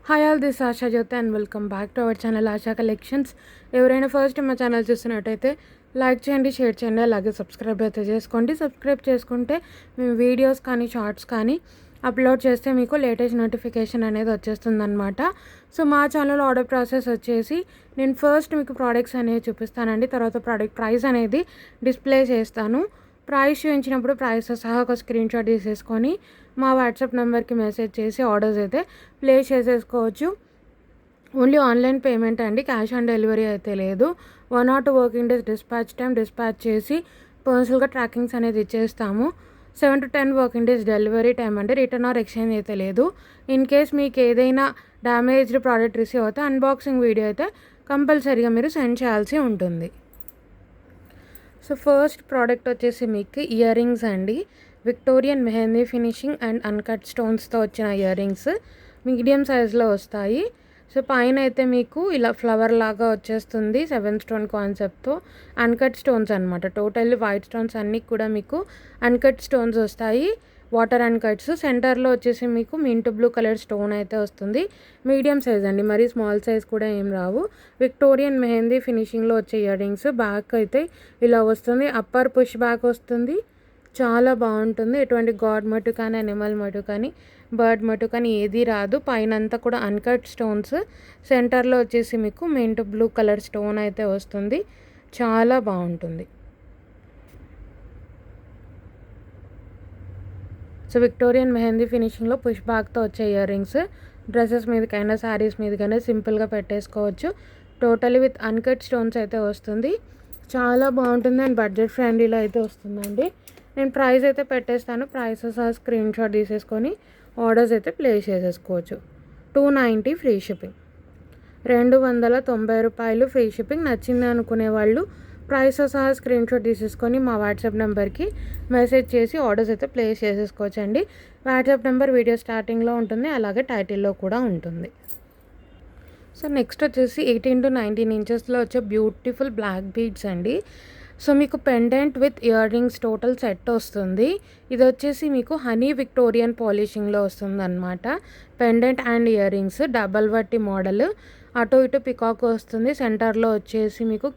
Hi all, this Asha Jyothi and welcome back to our channel Asha collections. ఎవరైనా first మా ఛానల్ చూస్తున్నట్టయితే లైక్ చేయండి, షేర్ చేయండి, అలాగే సబ్స్క్రైబ్ అయితే చేసుకోండి. సబ్స్క్రైబ్ చేసుకుంటే మేము వీడియోస్ కానీ షార్ట్స్ కానీ అప్లోడ్ చేస్తే మీకు లేటెస్ట్ నోటిఫికేషన్ అనేది వచ్చేస్తుందన్నమాట. సో మా ఛానల్ ఆర్డర్ ప్రాసెస్ వచ్చేసి నేను ఫస్ట్ మీకు ప్రోడక్ట్స్ అనేవి చూపిస్తానండి. తర్వాత ప్రోడక్ట్ ప్రైస్ అనేది డిస్ప్లే చేస్తాను. ప్రైస్ చూపించినప్పుడు ప్రైస్తో సహా ఒక స్క్రీన్ షాట్ తీసేసుకొని మా వాట్సాప్ నెంబర్కి మెసేజ్ చేసి ఆర్డర్స్ అయితే ప్లేస్ చేసేసుకోవచ్చు. ఓన్లీ ఆన్లైన్ పేమెంట్ అండి, క్యాష్ ఆన్ డెలివరీ అయితే లేదు. 1 or 2 వర్కింగ్ డేస్ డిస్పాచ్ చేసి పర్సనల్గా ట్రాకింగ్స్ అనేది ఇచ్చేస్తాము. 7 to 10 working days delivery time అంటే రిటర్న్ ఆర్ ఎక్స్చేంజ్ అయితే లేదు. ఇన్ కేస్ మీకు ఏదైనా డ్యామేజ్డ్ ప్రోడక్ట్ రిసీవ్ అవుతే అన్బాక్సింగ్ వీడియో అయితే కంపల్సరీగా మీరు సెండ్ చేయాల్సి ఉంటుంది. సో ఫస్ట్ ప్రోడక్ట్ వచ్చేసి మీకు ఇయర్ రింగ్స్ అండి. Victorian mehndi finishing and uncut స్టోన్స్తో వచ్చిన ఇయర్ రింగ్స్ మీడియం సైజ్లో వస్తాయి. సో పైన అయితే మీకు ఇలా ఫ్లవర్ లాగా వచ్చేస్తుంది 7 స్టోన్ కాన్సెప్ట్తో. అన్కట్ స్టోన్స్ అనమాట, టోటల్లీ వైట్ స్టోన్స్ అన్నీ కూడా మీకు అన్కట్ స్టోన్స్ వస్తాయి, వాటర్ అన్కట్స్. సెంటర్లో వచ్చేసి మీకు మింట్ బ్లూ కలర్ స్టోన్ అయితే వస్తుంది. మీడియం సైజ్ అండి, మరీ స్మాల్ సైజ్ కూడా ఏం రావు. విక్టోరియన్ మెహందీ ఫినిషింగ్లో వచ్చే ఇయర్ రింగ్స్. బ్యాక్ అయితే ఇలా వస్తుంది, అప్పర్ పుష్ బ్యాక్ వస్తుంది, చాలా బాగుంటుంది. ఎటువంటి గాడ్ మటు కానీ, అనిమల్ మటు కానీ, బర్డ్ మటు కానీ ఏది రాదు. పైన అంతా కూడా అన్కట్ స్టోన్స్. సెంటర్లో వచ్చేసి మీకు మింట్ బ్లూ కలర్ స్టోన్ అయితే వస్తుంది, చాలా బాగుంటుంది. సో విక్టోరియన్ మెహందీ ఫినిషింగ్లో పుష్ బ్యాక్తో వచ్చే ఇయర్ రింగ్స్. డ్రెస్సెస్ మీదకైనా శారీస్ మీదకైనా సింపుల్గా పెట్టేసుకోవచ్చు. టోటలీ విత్ అన్కట్ స్టోన్స్ అయితే వస్తుంది, చాలా బాగుంటుంది అండ్ బడ్జెట్ ఫ్రెండ్లీలో అయితే వస్తుందండి. నేను ప్రైస్ అయితే పెట్టేస్తాను, ప్రైసెస్ ఆ స్క్రీన్ షాట్ తీసేసుకొని ఆర్డర్స్ అయితే ప్లేస్ చేసేసుకోవచ్చు. 290 ఫ్రీ షిప్పింగ్, 290 రూపాయలు ఫ్రీ షిప్పింగ్. నచ్చింది అనుకునే వాళ్ళు ప్రైస్ సహా స్క్రీన్ షాట్ తీసేసుకొని మా వాట్సాప్ నెంబర్కి మెసేజ్ చేసి ఆర్డర్స్ అయితే ప్లేస్ చేసేసుకోవచ్చు అండి. వాట్సాప్ నెంబర్ వీడియో స్టార్టింగ్లో ఉంటుంది, అలాగే టైటిల్లో కూడా ఉంటుంది. సో నెక్స్ట్ వచ్చేసి 18 to 19 ఇంచెస్లో వచ్చే బ్యూటిఫుల్ బ్లాక్ బీడ్స్ అండి. సో మీకు pendant with ear rings total set వస్తుంది. ఇది వచ్చేసి మీకు హనీ విక్టోరియన్ పాలిషింగ్లో వస్తుంది అనమాట. Pendant and ear rings double వట్టి మోడల్, అటు ఇటు పికాక్ వస్తుంది. సెంటర్లో వచ్చేసి మీకు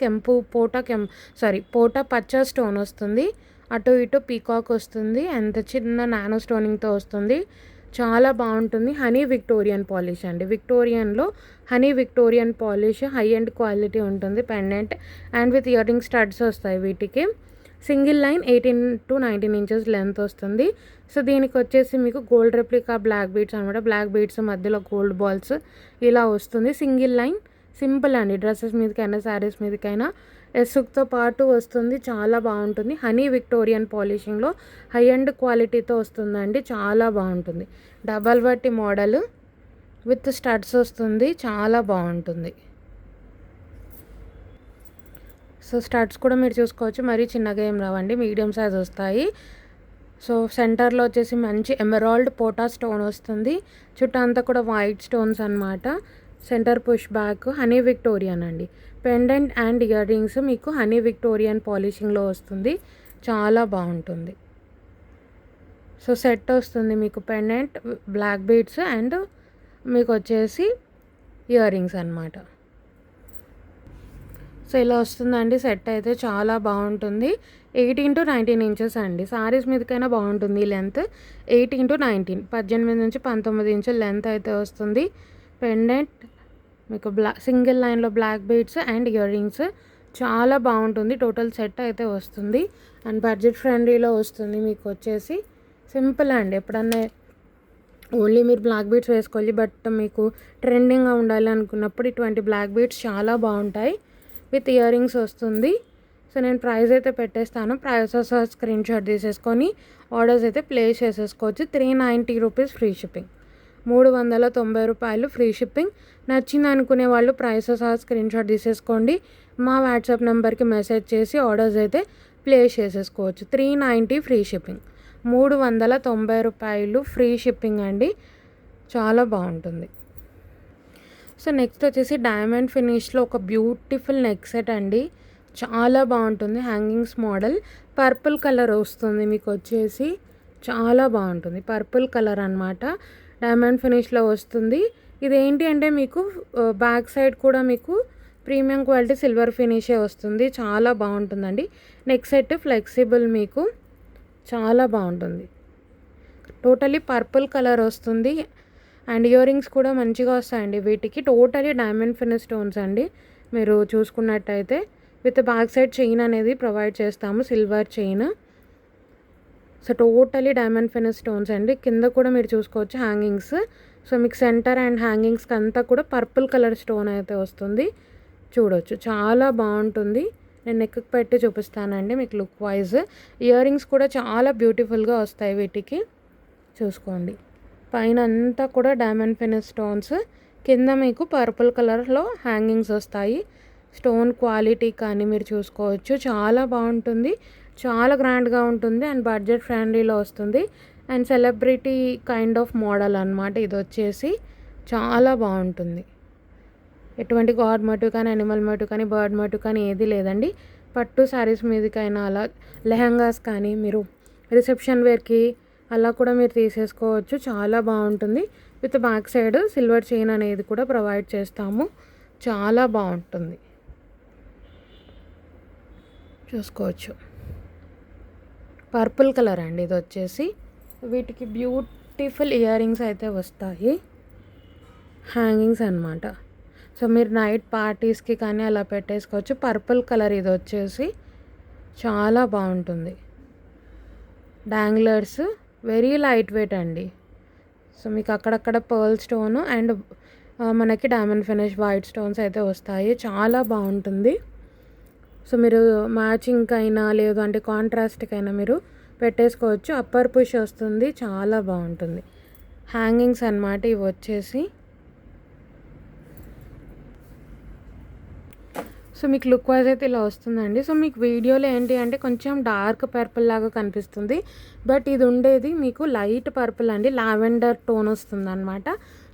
పోటా పచ్చ స్టోన్ వస్తుంది, అటు ఇటు పీకాక్ వస్తుంది, అంత చిన్న నానో స్టోనింగ్తో వస్తుంది, చాలా బాగుంటుంది. హనీ విక్టోరియన్ పాలిష్ అండి, విక్టోరియన్లో honey Victorian polish high and quality ఉంటుంది. Pendant and with ear ring studs వస్తాయి వీటికి. Single line 18 to 19 inches length వస్తుంది. సో దీనికి వచ్చేసి మీకు గోల్డ్ రెప్లికా బ్లాక్ బీడ్స్ అనమాట. బ్లాక్ బీడ్స్ మధ్యలో గోల్డ్ బాల్స్ ఇలా వస్తుంది. సింగిల్ లైన్, సింపుల్ అండి, డ్రెస్సెస్ మీదకైనా శారీస్ మీదకైనా ఎస్సుక్తో పాటు వస్తుంది, చాలా బాగుంటుంది. హనీ విక్టోరియన్ పాలిషింగ్లో హై అండ్ క్వాలిటీతో వస్తుందండి, చాలా బాగుంటుంది. డబల్ వట్టి మోడల్ విత్ స్టడ్స్ వస్తుంది, చాలా బాగుంటుంది. సో స్టడ్స్ కూడా మీరు చూసుకోవచ్చు, మరీ చిన్నగా ఏం రావండి, మీడియం సైజ్ వస్తాయి. సో సెంటర్లో వచ్చేసి మంచి ఎమరాల్డ్ పోటా స్టోన్ వస్తుంది, చుట్టూ అంతా కూడా వైట్ స్టోన్స్ అనమాట. Centre push back honey Victorian అండి. పెండెంట్ అండ్ ఇయర్ రింగ్స్ మీకు హనీ విక్టోరియన్ పాలిషింగ్లో వస్తుంది, చాలా బాగుంటుంది. సో సెట్ వస్తుంది మీకు పెండెంట్, బ్లాక్ బీడ్స్ అండ్ మీకు వచ్చేసి ఇయర్ రింగ్స్ అనమాట. సో ఇలా వస్తుందండి సెట్ అయితే, చాలా బాగుంటుంది. 18 to 19 ఇంచెస్ అండి, సారీస్ మీదకైనా బాగుంటుంది. లెంత్ 18 to 19, 18 నుంచి 19 ఇంచుల లెంత్ అయితే వస్తుంది. పెండెంట్ మీకు సింగిల్ లైన్లో black beads and earrings, చాలా బాగుంటుంది. టోటల్ సెట్ అయితే వస్తుంది అండ్ బడ్జెట్ ఫ్రెండ్లీలో వస్తుంది. మీకు వచ్చేసి సింపుల్ అండి, ఎప్పుడన్నా ఓన్లీ మీరు బ్లాక్ బీడ్స్ వేసుకోవాలి, బట్ మీకు ట్రెండింగ్గా ఉండాలి అనుకున్నప్పుడు ఇటువంటి బ్లాక్ బీడ్స్ చాలా బాగుంటాయి. విత్ ఇయర్ రింగ్స్ వస్తుంది. సో నేను ప్రైస్ అయితే పెట్టేస్తాను, ప్రైసెస్ స్క్రీన్ షాట్ తీసేసుకొని ఆర్డర్స్ అయితే ప్లేస్ చేసేసుకోవచ్చు. 390 రూపీస్ ఫ్రీ షిప్పింగ్, 390 రూపాయలు ఫ్రీ షిప్పింగ్. నచ్చింది అనుకునే వాళ్ళు ప్రైసెస్ స్క్రీన్ షాట్ తీసేసుకోండి, మా వాట్సాప్ నెంబర్కి మెసేజ్ చేసి ఆర్డర్స్ అయితే ప్లేస్ చేసేసుకోవచ్చు. 390 ఫ్రీ షిప్పింగ్, 390 రూపాయలు ఫ్రీ షిప్పింగ్ అండి, చాలా బాగుంటుంది. సో నెక్స్ట్ వచ్చేసి డైమండ్ ఫినిష్లో ఒక బ్యూటిఫుల్ నెక్ సెట్ అండి, చాలా బాగుంటుంది. హ్యాంగింగ్స్ మోడల్, పర్పుల్ కలర్ వస్తుంది మీకు వచ్చేసి, చాలా బాగుంటుంది. పర్పుల్ కలర్ అనమాట, డైమండ్ ఫినిష్లో వస్తుంది. ఇదేంటి అంటే మీకు బ్యాక్ సైడ్ కూడా మీకు ప్రీమియం క్వాలిటీ సిల్వర్ ఫినిషే వస్తుంది. చాలా బాగుంటుందండి. నెక్ సెట్ ఫ్లెక్సిబుల్ మీకు చాలా బాగుంటుంది. టోటలీ పర్పుల్ కలర్ వస్తుంది. అండ్ ఇయర్ రింగ్స్ కూడా మంచిగా వస్తాయండి వీటికి. టోటలీ డైమండ్ ఫినిష్ స్టోన్స్ అండి. మీరు చూసుకున్నట్టయితే విత్ బ్యాక్ సైడ్ చైన్ అనేది ప్రొవైడ్ చేస్తాము, silver chain. So totally diamond finish stones అండి. కింద కూడా మీరు చూసుకోవచ్చు హ్యాంగింగ్స్. సో మీకు సెంటర్ అండ్ హ్యాంగింగ్స్కి అంతా కూడా పర్పుల్ కలర్ స్టోన్ అయితే వస్తుంది. చూడొచ్చు, చాలా బాగుంటుంది. నేను నెక్కి పెట్టి చూపిస్తానండి మీకు లుక్ వైజ్. ఇయర్ రింగ్స్ కూడా చాలా బ్యూటిఫుల్గా వస్తాయి వీటికి. చూసుకోండి, పైన అంతా కూడా డైమండ్ ఫినిష్ స్టోన్స్, కింద మీకు పర్పుల్ కలర్లో హ్యాంగింగ్స్ వస్తాయి. స్టోన్ క్వాలిటీ కానీ మీరు చూసుకోవచ్చు, చాలా బాగుంటుంది. చాలా గ్రాండ్గా ఉంటుంది అండ్ బడ్జెట్ ఫ్రెండ్లీలో వస్తుంది. And celebrity kind of model అనమాట ఇది వచ్చేసి. చాలా బాగుంటుంది. ఎటువంటి గాడ్ మోటివ్ కానీ, అనిమల్ మోటివ్ కానీ, బర్డ్ మోటివ్ కానీ ఏది లేదండి. పట్టు శారీస్ మీదకైనా అలా లెహంగాస్ కానీ మీరు రిసెప్షన్ వేర్కి అలా కూడా మీరు తీసేసుకోవచ్చు. చాలా బాగుంటుంది. With back side silver chain అనేది కూడా ప్రొవైడ్ చేస్తాము. చాలా బాగుంటుంది, చూసుకోవచ్చు. పర్పుల్ కలర్ అండి ఇది వచ్చేసి. వీటికి బ్యూటిఫుల్ ఇయర్ రింగ్స్ అయితే వస్తాయి, హ్యాంగింగ్స్ అనమాట. సో మీరు నైట్ పార్టీస్కి కానీ అలా పెట్టేసుకోవచ్చు. పర్పుల్ కలర్ ఇది వచ్చేసి చాలా బాగుంటుంది. డాంగ్లర్స్ వెరీ లైట్ వెయిట్ అండి. సో మీకు అక్కడక్కడ పర్ల్ స్టోను అండ్ మనకి డైమండ్ ఫినిష్ వైట్ స్టోన్స్ అయితే వస్తాయి. చాలా బాగుంటుంది. సో మీరు మ్యాచింగ్కి అయినా లేదు అంటే కాంట్రాస్ట్కి అయినా మీరు పెట్టేసుకోవచ్చు. అప్పర్ పుష్ వస్తుంది, చాలా బాగుంటుంది. హ్యాంగింగ్స్ అన్నమాట ఇవి వచ్చేసి. సో మీకు లుక్ వైజ్ అయితే ఇలా వస్తుందండి. సో మీకు వీడియోలో ఏంటి అంటే కొంచెం డార్క్ పర్పుల్ లాగా కనిపిస్తుంది, బట్ ఇది ఉండేది మీకు లైట్ పర్పుల్ అండి, లావెండర్ టోన్ వస్తుంది అనమాట.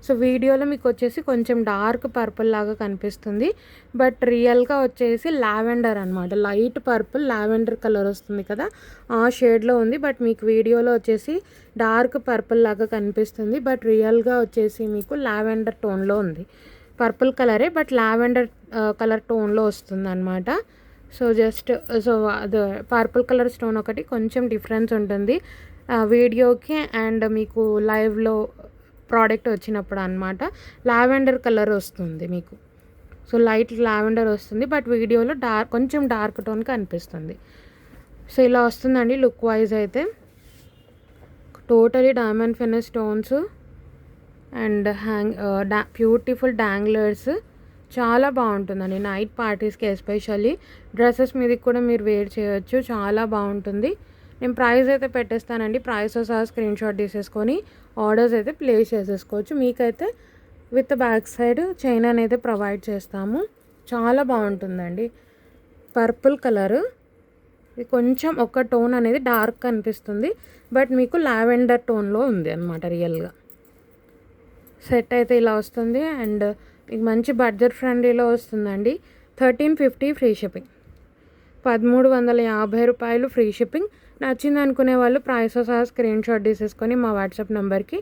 సో వీడియోలో మీకు వచ్చేసి కొంచెం డార్క్ పర్పుల్ లాగా కనిపిస్తుంది, బట్ రియల్గా వచ్చేసి లావెండర్ అనమాట. లైట్ పర్పుల్ లావెండర్ కలర్ వస్తుంది కదా, ఆ షేడ్లో ఉంది. బట్ మీకు వీడియోలో వచ్చేసి డార్క్ పర్పుల్ లాగా కనిపిస్తుంది, బట్ రియల్గా వచ్చేసి మీకు లావెండర్ టోన్లో ఉంది. పర్పుల్ కలరే బట్ లావెండర్ కలర్ టోన్లో వస్తుంది అనమాట. సో జస్ట్ సో అది పర్పుల్ కలర్ స్టోన్ ఒకటి కొంచెం డిఫరెన్స్ ఉంటుంది వీడియోకి అండ్ మీకు లైవ్లో ప్రోడక్ట్ వచ్చినప్పుడు అనమాట. లావెండర్ కలర్ వస్తుంది మీకు. సో లైట్ లావెండర్ వస్తుంది, బట్ వీడియోలో కొంచెం డార్క్ టోన్ కనిపిస్తుంది. సో ఇలా వస్తుందండి లుక్ వైజ్ అయితే. Totally diamond finish stones and beautiful danglers. చాలా బాగుంటుందండి నైట్ పార్టీస్కి, ఎస్పెషల్లీ డ్రెస్సెస్ మీదకి కూడా మీరు వేర్ చేయొచ్చు. చాలా బాగుంటుంది. నేను ప్రైస్ అయితే పెట్టేస్తానండి. ప్రైస్ సహా స్క్రీన్ షాట్ తీసేసుకొని ఆర్డర్స్ అయితే ప్లేస్ చేసేసుకోవచ్చు. మీకైతే విత్ బ్యాక్ సైడ్ చైన్ అనేది ప్రొవైడ్ చేస్తాము. చాలా బాగుంటుందండి. పర్పుల్ కలరు ఇది కొంచెం ఒక టోన్ అనేది డార్క్ కనిపిస్తుంది, బట్ మీకు లావెండర్ టోన్లో ఉంది అనమాట రియల్గా. సెట్ అయితే ఇలా వస్తుంది అండ్ మీకు మంచి బడ్జెట్ ఫ్రెండ్లీలో వస్తుందండి. 1350 ఫ్రీ షిప్పింగ్, 1350 రూపాయలు ఫ్రీ షిప్పింగ్. నచ్చింది అనుకునే వాళ్ళు ప్రైస్ సహా స్క్రీన్ షాట్ తీసేసుకొని మా వాట్సాప్ నెంబర్కి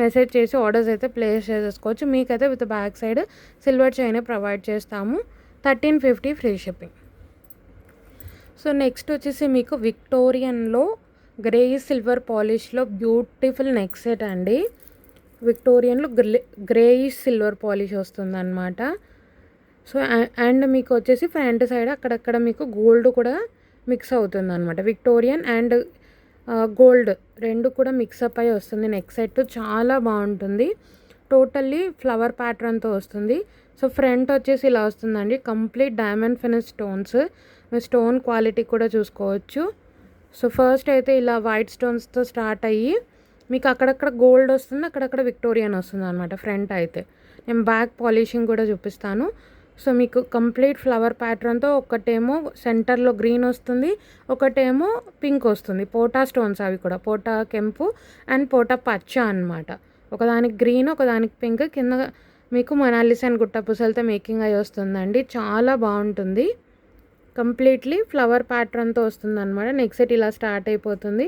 మెసేజ్ చేసి ఆర్డర్స్ అయితే ప్లేస్ చేసేసుకోవచ్చు. మీకైతే with back side silver chain provide చేస్తాము. 1350 ఫ్రీ షిప్పింగ్. సో నెక్స్ట్ వచ్చేసి మీకు విక్టోరియన్లో గ్రే సిల్వర్ పాలిష్లో బ్యూటిఫుల్ నెక్ సెట్ అండి. విక్టోరియన్లో గ్రేయిష్ సిల్వర్ పాలిష్ వస్తుందన్నమాట. సో అండ్ మీకు వచ్చేసి ఫ్రంట్ సైడ్ అక్కడక్కడ మీకు గోల్డ్ కూడా మిక్స్ అవుతుంది అనమాట. విక్టోరియన్ అండ్ గోల్డ్ రెండు కూడా మిక్సప్ అయి వస్తుంది నెక్ సెట్. చాలా బాగుంటుంది. టోటల్లీ ఫ్లవర్ ప్యాటర్న్తో వస్తుంది. సో ఫ్రంట్ వచ్చేసి ఇలా వస్తుందండి. Complete diamond finish stones. Stone quality కూడా చూసుకోవచ్చు. సో ఫస్ట్ అయితే ఇలా వైట్ స్టోన్స్తో స్టార్ట్ అయ్యి మీకు అక్కడక్కడ గోల్డ్ వస్తుంది, అక్కడక్కడ విక్టోరియన్ వస్తుంది అనమాట. ఫ్రంట్ అయితే నేను బ్యాక్ పాలిషింగ్ కూడా చూపిస్తాను. సో మీకు కంప్లీట్ ఫ్లవర్ ప్యాటర్న్తో ఒకటేమో సెంటర్లో గ్రీన్ వస్తుంది, ఒకటేమో పింక్ వస్తుంది. పోటా స్టోన్స్ అవి కూడా పోటా కెంపు అండ్ పోటా పచ్చ అనమాట. ఒకదానికి గ్రీన్ ఒకదానికి పింక్. కింద మీకు మనాలిస్ అండ్ గుట్ట పూసలతో మేకింగ్ అయి వస్తుందండి. చాలా బాగుంటుంది. కంప్లీట్లీ ఫ్లవర్ ప్యాటర్న్తో వస్తుంది అనమాట. నెక్స్ట్ సెట్ ఇలా స్టార్ట్ అయిపోతుంది.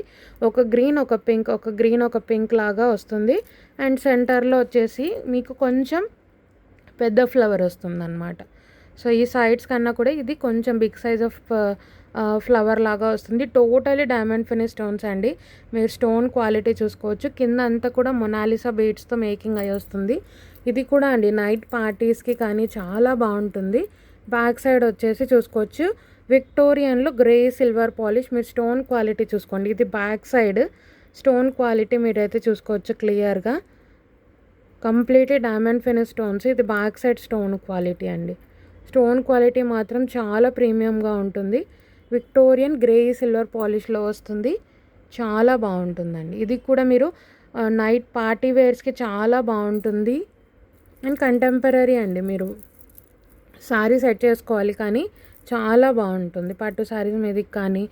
ఒక గ్రీన్ ఒక పింక్, ఒక గ్రీన్ ఒక పింక్ లాగా వస్తుంది. అండ్ సెంటర్లో వచ్చేసి మీకు కొంచెం పెద్ద ఫ్లవర్ వస్తుంది అనమాట. సో ఈ సైడ్స్ కన్నా కూడా ఇది కొంచెం బిగ్ సైజ్ ఆఫ్ ఫ్లవర్ లాగా వస్తుంది. టోటలీ డైమండ్ ఫినిష్ స్టోన్స్ అండి. మీరు స్టోన్ క్వాలిటీ చూసుకోవచ్చు. కింద అంతా కూడా మొనాలిసా బీడ్స్తో మేకింగ్ అయ్యి వస్తుంది. ఇది కూడా అండి నైట్ పార్టీస్కి కానీ చాలా బాగుంటుంది. బ్యాక్ సైడ్ వచ్చేసి చూసుకోవచ్చు విక్టోరియన్లో గ్రే సిల్వర్ పాలిష్. మీరు స్టోన్ క్వాలిటీ చూసుకోండి. ఇది బ్యాక్ సైడ్ స్టోన్ క్వాలిటీ మీరైతే చూసుకోవచ్చు క్లియర్గా. Completely diamond finish stones. ఇది బ్యాక్ సైడ్ స్టోన్ క్వాలిటీ అండి. స్టోన్ క్వాలిటీ మాత్రం చాలా ప్రీమియంగా ఉంటుంది. విక్టోరియన్ గ్రే సిల్వర్ పాలిష్లో వస్తుంది. చాలా బాగుంటుందండి. ఇది కూడా మీరు నైట్ పార్టీ వేర్స్కి చాలా బాగుంటుంది. అండ్ కంటెంపరీ అండి. మీరు శారీ సెట్ చేసుకోవాలి కానీ చాలా బాగుంటుంది. పట్టు శారీస్ మీదకి కానీ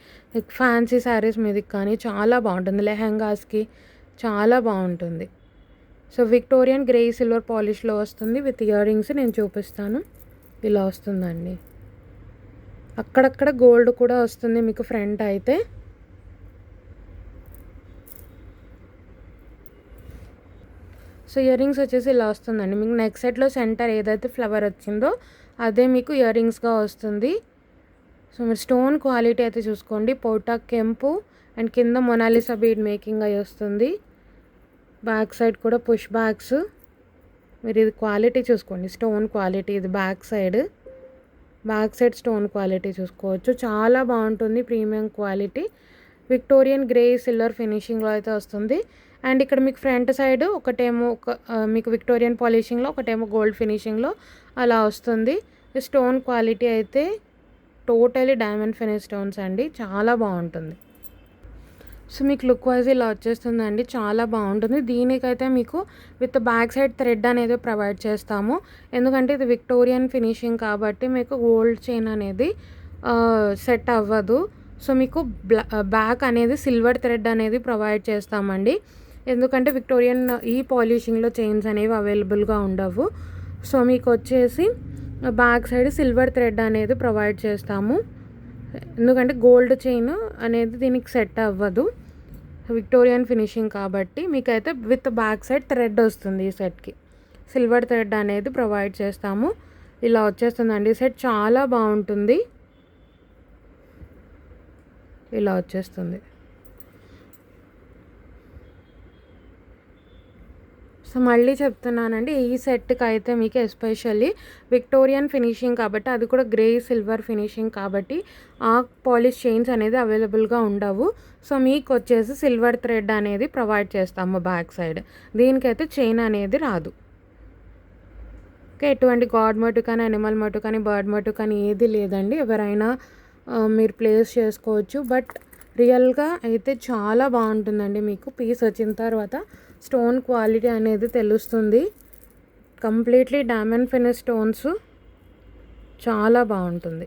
ఫ్యాన్సీ శారీస్ మీదకి కానీ చాలా బాగుంటుంది. లెహెంగాస్కి చాలా బాగుంటుంది. సో విక్టోరియన్ గ్రే సిల్వర్ పాలిష్లో వస్తుంది. విత్ ఇయర్ రింగ్స్ నేను చూపిస్తాను. ఇలా వస్తుందండి. అక్కడక్కడ గోల్డ్ కూడా వస్తుంది మీకు ఫ్రంట్ అయితే. సో ఇయర్ రింగ్స్ వచ్చేసి ఇలా వస్తుందండి. మీకు నెక్ సెట్లో సెంటర్ ఏదైతే ఫ్లవర్ వచ్చిందో అదే మీకు ఇయర్ రింగ్స్గా వస్తుంది. సో మీరు స్టోన్ క్వాలిటీ అయితే చూసుకోండి. పోటా కెంపు అండ్ కింద మొనాలిసా బీడ్ మేకింగ్ అయి వస్తుంది. బ్యాక్ సైడ్ కూడా పుష్ బ్యాగ్స్. మీరు ఇది క్వాలిటీ చూసుకోండి. స్టోన్ క్వాలిటీ ఇది బ్యాక్ సైడ్ స్టోన్ క్వాలిటీ చూసుకోవచ్చు. చాలా బాగుంటుంది. Premium quality Victorian grey silver ఫినిషింగ్లో అయితే వస్తుంది. అండ్ ఇక్కడ మీకు ఫ్రంట్ సైడ్ ఒకటేమో మీకు విక్టోరియన్ పాలిషింగ్లో, ఒకటేమో గోల్డ్ ఫినిషింగ్లో అలా వస్తుంది. స్టోన్ క్వాలిటీ అయితే టోటలీ డైమండ్ ఫినిష్ స్టోన్స్ అండి. చాలా బాగుంటుంది. సో మీకు లుక్ వైజ్ ఇలా వచ్చేస్తుందండి. చాలా బాగుంటుంది. దీనికైతే మీకు విత్ బ్యాక్ సైడ్ థ్రెడ్ అనేది ప్రొవైడ్ చేస్తాము. ఎందుకంటే ఇది విక్టోరియన్ ఫినిషింగ్ కాబట్టి మీకు గోల్డ్ చైన్ అనేది సెట్ అవ్వదు. సో మీకు బ్యాక్ అనేది సిల్వర్ థ్రెడ్ అనేది ప్రొవైడ్ చేస్తామండి. ఎందుకంటే విక్టోరియన్ ఈ పాలిషింగ్లో చైన్స్ అనేవి అవైలబుల్గా ఉండవు. సో మీకు వచ్చేసి బ్యాక్ సైడ్ సిల్వర్ థ్రెడ్ అనేది ప్రొవైడ్ చేస్తాము. ఎందుకంటే గోల్డ్ చైన్ అనేది దీనికి సెట్ అవ్వదు. విక్టోరియన్ ఫినిషింగ్ కాబట్టి మీకైతే విత్ బ్యాక్ సైడ్ థ్రెడ్ వస్తుంది. ఈ సెట్కి సిల్వర్ థ్రెడ్ అనేది ప్రొవైడ్ చేస్తాము. ఇలా వచ్చేస్తుందండి. ఈ సెట్ చాలా బాగుంటుంది. ఇలా వచ్చేస్తుంది. సో మళ్ళీ చెప్తున్నానండి, ఈ సెట్కి అయితే మీకు ఎస్పెషల్లీ విక్టోరియన్ ఫినిషింగ్ కాబట్టి, అది కూడా గ్రే సిల్వర్ ఫినిషింగ్ కాబట్టి ఆ పాలిష్ చైన్స్ అనేది అవైలబుల్గా ఉండవు. సో మీకు వచ్చేసి సిల్వర్ థ్రెడ్ అనేది ప్రొవైడ్ చేస్తాము బ్యాక్ సైడ్. దీనికైతే చైన్ అనేది రాదు. ఓకే, ఎటువంటి గాడ్ మోటివ్ కానీ, అనిమల్ మోటివ్ కానీ, బర్డ్ మోటివ్ కానీ ఏది లేదండి. ఎవరైనా మీరు ప్లేస్ చేసుకోవచ్చు. బట్ రియల్గా అయితే చాలా బాగుంటుందండి. మీకు పీస్ వచ్చిన తర్వాత స్టోన్ క్వాలిటీ అనేది తెలుస్తుంది. Completely diamond finish stones. చాలా బాగుంటుంది.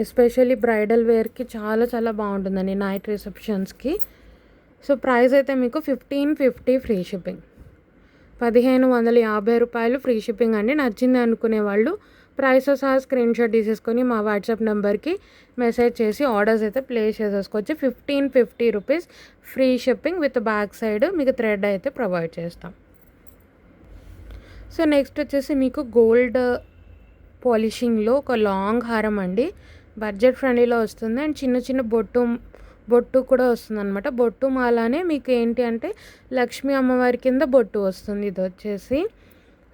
ఎస్పెషల్లీ బ్రైడల్ వేర్కి చాలా చాలా బాగుంటుందండి, నైట్ రిసెప్షన్స్కి. సో ప్రైస్ అయితే మీకు 1550 ఫ్రీ షిప్పింగ్, 1550 రూపాయలు ఫ్రీ షిప్పింగ్ అండి. నచ్చింది అనుకునే వాళ్ళు ప్రైస్ సహా స్క్రీన్ షాట్ తీసేసుకొని మా వాట్సాప్ నెంబర్కి మెసేజ్ చేసి ఆర్డర్స్ అయితే ప్లేస్ చేసేసుకోవచ్చు. 1550 rupees free shipping with back side మీకు థ్రెడ్ అయితే ప్రొవైడ్ చేస్తాం. సో నెక్స్ట్ వచ్చేసి మీకు గోల్డ్ పాలిషింగ్లో ఒక లాంగ్ హారం అండి. బడ్జెట్ ఫ్రెండ్లీలో వస్తుంది. అండ్ చిన్న చిన్న బొట్టు కూడా వస్తుంది అనమాట. బొట్టు మాలానే మీకు ఏంటి అంటే లక్ష్మీ అమ్మవారి కింద బొట్టు వస్తుంది. ఇది వచ్చేసి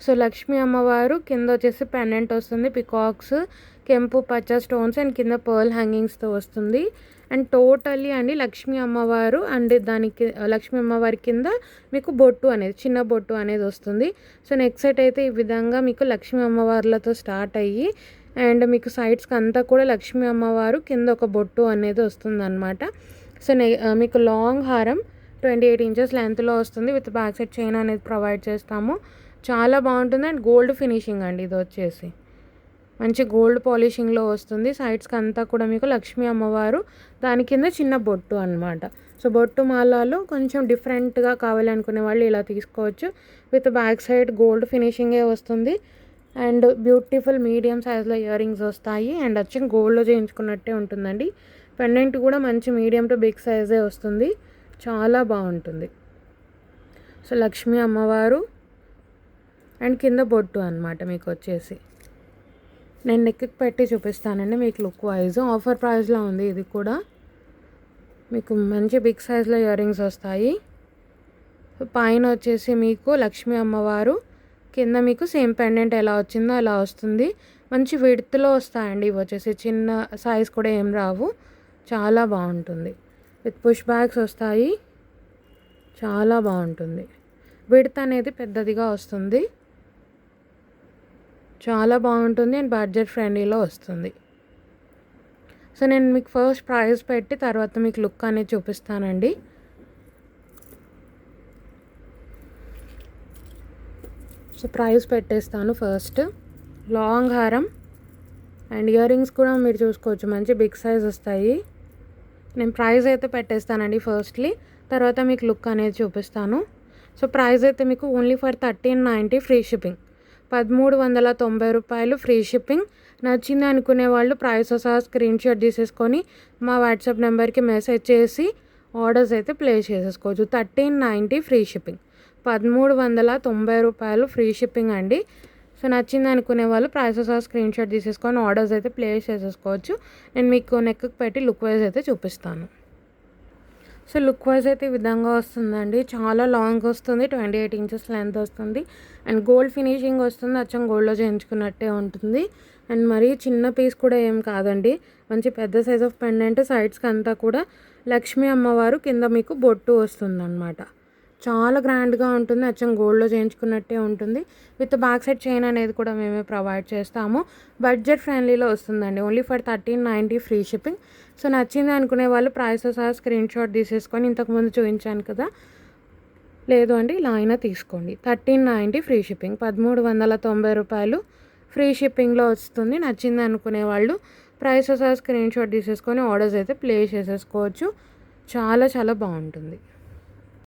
సో లక్ష్మీ అమ్మవారు కింద వచ్చేసి పెండెంట్ వస్తుంది, పికాక్స్, కెంపు పచ్చ స్టోన్స్ అండ్ కింద పర్ల్ హ్యాంగింగ్స్తో వస్తుంది. అండ్ టోటల్లీ అండి లక్ష్మీ అమ్మవారు అండ్ దానికి లక్ష్మీ అమ్మవారి కింద మీకు బొట్టు అనేది, చిన్న బొట్టు అనేది వస్తుంది. సో నెక్స్ట్ సెట్ అయితే ఈ విధంగా మీకు లక్ష్మీ అమ్మవార్లతో స్టార్ట్ అయ్యి అండ్ మీకు సైడ్స్కి అంతా కూడా లక్ష్మీ అమ్మవారు కింద ఒక బొట్టు అనేది వస్తుంది అనమాట. సో మీకు లాంగ్ హారం 28 ఇంచెస్ లెంత్లో వస్తుంది. విత్ బ్యాక్ సైడ్ చైన్ అనేది ప్రొవైడ్ చేస్తాము. చాలా బాగుంటుంది. అండ్ గోల్డ్ ఫినిషింగ్ అండి. ఇది వచ్చేసి మంచి గోల్డ్ పాలిషింగ్లో వస్తుంది. సైడ్స్కి అంతా కూడా మీకు లక్ష్మీ అమ్మవారు, దాని కింద చిన్న బొట్టు అనమాట. సో బొట్టు మాలాలు కొంచెం డిఫరెంట్గా కావాలనుకునే వాళ్ళు ఇలా తీసుకోవచ్చు. విత్ బ్యాక్ సైడ్ గోల్డ్ ఫినిషింగే వస్తుంది. అండ్ బ్యూటిఫుల్ మీడియం సైజ్లో ఇయర్ రింగ్స్ వస్తాయి. అండ్ వచ్చి గోల్డ్లో చేయించుకున్నట్టే ఉంటుందండి. పెండెంట్ కూడా మంచి మీడియం టు బిగ్ సైజే వస్తుంది, చాలా బాగుంటుంది. సో లక్ష్మీ అమ్మవారు అండ్ కింద బొట్టు అనమాట మీకు వచ్చేసి. నేను నెక్కి పెట్టి చూపిస్తానండి మీకు లుక్ వైజ్. ఆఫర్ ప్రైస్లో ఉంది ఇది కూడా. మీకు మంచి బిగ్ సైజ్లో ఇయర్ రింగ్స్ వస్తాయి. పైన వచ్చేసి మీకు లక్ష్మీ అమ్మవారు, కింద మీకు సేమ్ పెండెంట్ ఎలా వచ్చిందో అలా వస్తుంది. మంచి విడ్త్లో వస్తాయండి ఇవి వచ్చేసి, చిన్న సైజ్ కూడా ఏం రావు, చాలా బాగుంటుంది. విత్ పుష్ బ్యాగ్స్ వస్తాయి, చాలా బాగుంటుంది. విడ్త్ అనేది పెద్దదిగా వస్తుంది, చాలా బాగుంటుంది అండ్ బడ్జెట్ ఫ్రెండ్లీలో వస్తుంది. సో నేను మీకు ఫస్ట్ ప్రైస్ పెట్టి తర్వాత మీకు లుక్ అనేది చూపిస్తానండి. సో ప్రైస్ పెట్టేస్తాను. ఫస్ట్ లాంగ్ హారం అండ్ ఇయర్ రింగ్స్ కూడా మీరు చూసుకోవచ్చు, మంచి బిగ్ సైజ్ వస్తాయి. నేను ప్రైస్ అయితే పెట్టేస్తానండి ఫస్ట్లీ, తర్వాత మీకు లుక్ అనేది చూపిస్తాను. సో ప్రైస్ అయితే మీకు ఓన్లీ ఫర్ 1390 ఫ్రీ షిప్పింగ్, 1390 రూపాయలు ఫ్రీ షిప్పింగ్. నచ్చింది అనుకునే వాళ్ళు ప్రైస్ సహా స్క్రీన్ షాట్ తీసేసుకొని మా వాట్సాప్ నెంబర్కి మెసేజ్ చేసి ఆర్డర్స్ అయితే ప్లేస్ చేసేసుకోవచ్చు. 1390 ఫ్రీ షిప్పింగ్, 1390 రూపాయలు ఫ్రీ షిప్పింగ్ అండి. సో నచ్చింది అనుకునే వాళ్ళు ప్రైస్ సహా స్క్రీన్ షాట్ తీసేసుకొని ఆర్డర్స్ అయితే ప్లేస్ చేసేసుకోవచ్చు. నేను మీకు నెక్కి పెట్టి లుక్ వైజ్ అయితే చూపిస్తాను. సో లుక్ వైజ్ అయితే ఈ విధంగా వస్తుందండి. చాలా లాంగ్ వస్తుంది, 28 ఇంచెస్ లెంత్ వస్తుంది అండ్ గోల్డ్ ఫినిషింగ్ వస్తుంది. అచ్చం గోల్డ్లో చేయించుకున్నట్టే ఉంటుంది. అండ్ మరీ చిన్న పీస్ కూడా ఏం కాదండి, మంచి పెద్ద సైజ్ ఆఫ్ పెండెంట్. సైడ్స్కి అంతా కూడా లక్ష్మీ అమ్మవారు, కింద మీకు బొట్టు వస్తుంది అనమాట. చాలా గ్రాండ్గా ఉంటుంది, అచ్చం గోల్డ్లో చేయించుకున్నట్టే ఉంటుంది. విత్ బ్యాక్ సైడ్ చైన్ అనేది కూడా మేమే ప్రొవైడ్ చేస్తాము. బడ్జెట్ ఫ్రెండ్లీలో వస్తుందండి, only for 1390 free shipping. So నచ్చింది అనుకునే వాళ్ళు ప్రైస్ సహా స్క్రీన్ షాట్ తీసేసుకొని, ఇంతకుముందు చూపించాను కదా, లేదు అంటే ఇలా అయినా తీసుకోండి. 1390 ఫ్రీ షిప్పింగ్, 1390 రూపాయలు ఫ్రీ షిప్పింగ్లో వస్తుంది. నచ్చింది అనుకునే వాళ్ళు ప్రైస్ సహా స్క్రీన్ షాట్ తీసేసుకొని ఆర్డర్స్ అయితే ప్లేస్ చేసేసుకోవచ్చు. చాలా చాలా బాగుంటుంది.